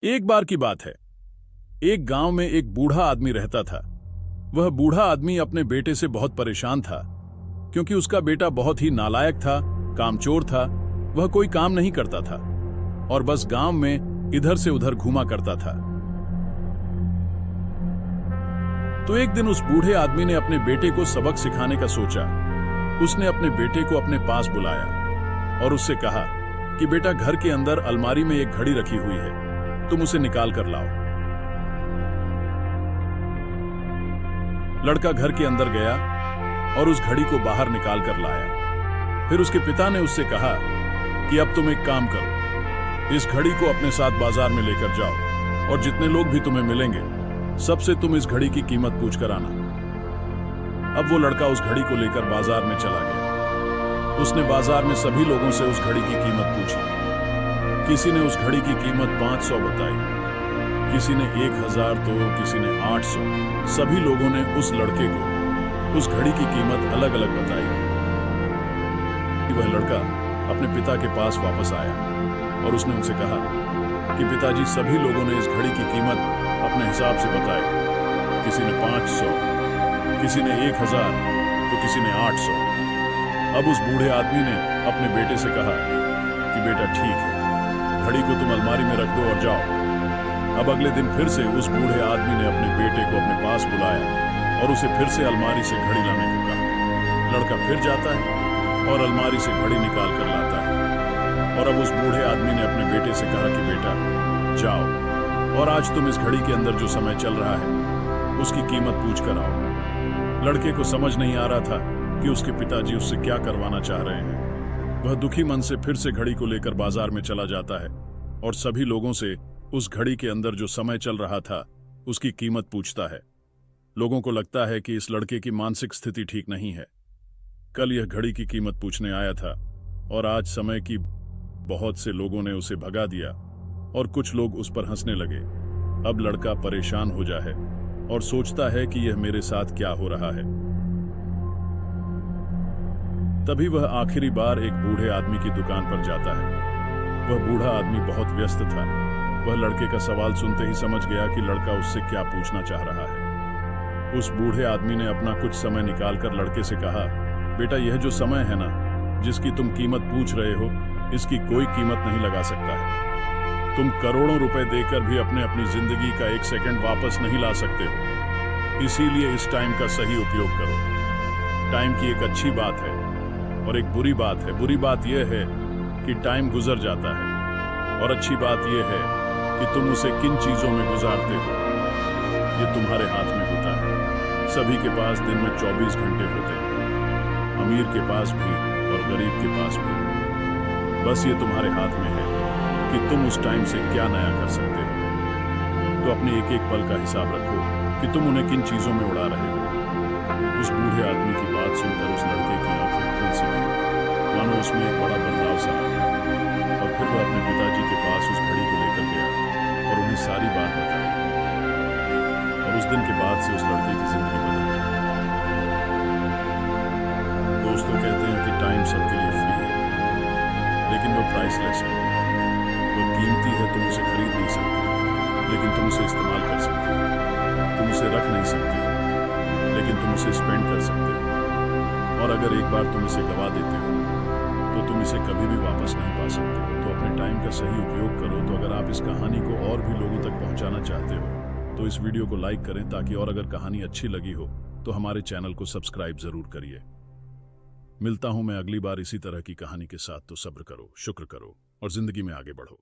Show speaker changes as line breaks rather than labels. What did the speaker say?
एक बार की बात है। एक गांव में एक बूढ़ा आदमी रहता था। वह बूढ़ा आदमी अपने बेटे से बहुत परेशान था, क्योंकि उसका बेटा बहुत ही नालायक था, कामचोर था। वह कोई काम नहीं करता था और बस गांव में इधर से उधर घूमा करता था। तो एक दिन उस बूढ़े आदमी ने अपने बेटे को सबक सिखाने का सोचा। उसने अपने बेटे को अपने पास बुलाया और उससे कहा कि बेटा, घर के अंदर अलमारी में एक घड़ी रखी हुई है, तुम उसे निकाल कर लाओ। लड़का घर के अंदर गया और उस घड़ी को बाहर निकाल कर लाया। फिर उसके पिता ने उससे कहा कि अब तुम एक काम करो, इस घड़ी को अपने साथ बाजार में लेकर जाओ और जितने लोग भी तुम्हें मिलेंगे सबसे तुम इस घड़ी की कीमत पूछ कर आना। अब वो लड़का उस घड़ी को लेकर बाजार में चला गया। उसने बाजार में सभी लोगों से उस घड़ी की कीमत पूछी। किसी ने उस घड़ी की कीमत 500 बताई, किसी ने 1000, तो किसी ने 800। सभी लोगों ने उस लड़के को उस घड़ी की कीमत अलग अलग बताई। वह लड़का अपने पिता के पास वापस आया और उसने उनसे कहा कि पिताजी, सभी लोगों ने इस घड़ी की कीमत अपने हिसाब से बताई। किसी ने 500, किसी ने 1000, तो किसी ने 800। अब उस बूढ़े आदमी ने अपने बेटे से कहा कि बेटा, ठीक है, घड़ी को तुम अलमारी में रख दो और जाओ। अब अगले दिन फिर से उस बूढ़े आदमी ने अपने बेटे को अपने पास बुलाया और उसे फिर से अलमारी से घड़ी लाने को कहा। लड़का फिर जाता है और अलमारी से घड़ी निकाल कर लाता है। और अब उस बूढ़े आदमी ने अपने बेटे से कहा कि बेटा, जाओ और आज तुम इस घड़ी के अंदर जो समय चल रहा है उसकी कीमत पूछ कर आओ। लड़के को समझ नहीं आ रहा था कि उसके पिताजी उससे क्या करवाना चाह रहे हैं। वह दुखी मन से फिर से घड़ी को लेकर बाजार में चला जाता है और सभी लोगों से उस घड़ी के अंदर जो समय चल रहा था उसकी कीमत पूछता है। लोगों को लगता है कि इस लड़के की मानसिक स्थिति ठीक नहीं है। कल यह घड़ी की कीमत पूछने आया था और आज समय की बहुत से लोगों ने उसे भगा दिया और कुछ लोग उस पर हंसने लगे। अब लड़का परेशान हो जाए और सोचता है कि यह मेरे साथ क्या हो रहा है। तभी वह आखिरी बार एक बूढ़े आदमी की दुकान पर जाता है। वह बूढ़ा आदमी बहुत व्यस्त था। वह लड़के का सवाल सुनते ही समझ गया कि लड़का उससे क्या पूछना चाह रहा है। उस बूढ़े आदमी ने अपना कुछ समय निकालकर लड़के से कहा, बेटा, यह जो समय है ना, जिसकी तुम कीमत पूछ रहे हो, इसकी कोई कीमत नहीं लगा सकता है। तुम करोड़ों रुपए देकर भी अपनी जिंदगी का एक सेकंड वापस नहीं ला सकते हो। इसीलिए इस टाइम का सही उपयोग करो। टाइम की एक अच्छी बात है और एक बुरी बात है। बुरी बात यह है कि टाइम गुजर जाता है और अच्छी बात यह है कि तुम उसे किन चीजों में गुजारते हो, ये तुम्हारे हाथ में होता है। सभी के पास दिन में 24 घंटे होते हैं, अमीर के पास भी और गरीब के पास भी। बस ये तुम्हारे हाथ में है कि तुम उस टाइम से क्या नया कर सकते हो। तो अपने एक एक पल का हिसाब रखो कि तुम उन्हें किन चीजों में उड़ा रहे हो। उस बूढ़े आदमी की बात सुनकर उस लड़के की आंखें खुल सी गई, मानो उसमें एक बड़ा बदलाव सा आ गया। और फिर वह अपने पिताजी के पास उस घड़ी को लेकर गया और उन्हें सारी बात बताई। और उस दिन के बाद से उस लड़के की जिंदगी बदल गई। दोस्तों कहते हैं कि टाइम सबके लिए फ्री है, लेकिन वो प्राइसलेस है। वो कीमती है, तुम उसे खरीद नहीं सकते, लेकिन तुम उसे इस्तेमाल कर सकते हो। तुम उसे रख नहीं सकते, लेकिन तुम उसे स्पेंड कर सकते हो। और अगर एक बार तुम इसे गवा देते हो तो तुम इसे कभी भी वापस नहीं पा सकते हो। तो अपने टाइम का सही उपयोग करो। तो अगर आप इस कहानी को और भी लोगों तक पहुंचाना चाहते हो तो इस वीडियो को लाइक करें, ताकि और अगर कहानी अच्छी लगी हो तो हमारे चैनल को सब्सक्राइब जरूर करिए। मिलता हूं मैं अगली बार इसी तरह की कहानी के साथ। तो सब्र करो, शुक्र करो और जिंदगी में आगे बढ़ो।